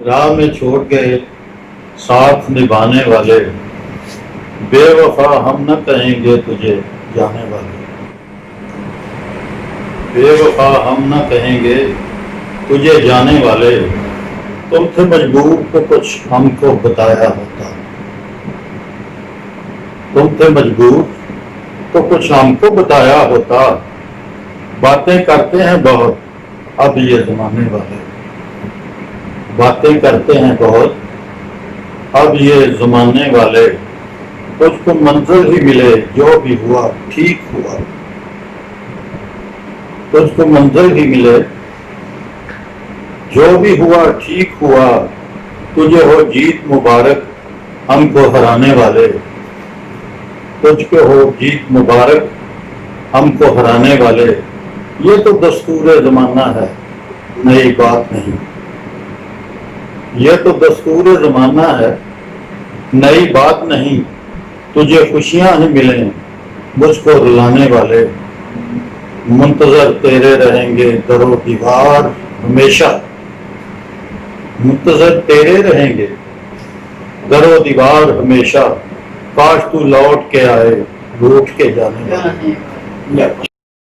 راہ میں چھوڑ گئے ساتھ نبھانے والے، بے وفا ہم نہ کہیں گے تجھے جانے والے، بے وفا ہم نہ کہیں گے تجھے جانے والے، تم تھے مجبور تو کچھ ہم کو بتایا ہوتا، تم تھے مجبور تو کچھ ہم کو بتایا ہوتا، باتیں کرتے ہیں بہت اب یہ زمانے والے، باتیں کرتے ہیں بہت اب یہ زمانے والے، کچھ کو منزل ہی ملے جو بھی ہوا ٹھیک ہوا، کچھ کو منزل ہی ملے جو بھی ہوا ٹھیک ہوا، تجھے ہو جیت مبارک ہم کو ہرانے والے، تجھ کو ہو جیت مبارک ہم کو ہرانے والے، یہ تو دستور زمانہ ہے نئی بات نہیں، یہ تو دستور زمانہ ہے نئی بات نہیں، تجھے خوشیاں ہی ملیں مجھ کو رلانے والے، منتظر تیرے رہیں گے در و دیوار ہمیشہ، منتظر تیرے رہیں گے در و دیوار ہمیشہ، کاش تو لوٹ کے آئے لوٹ کے جانے والے۔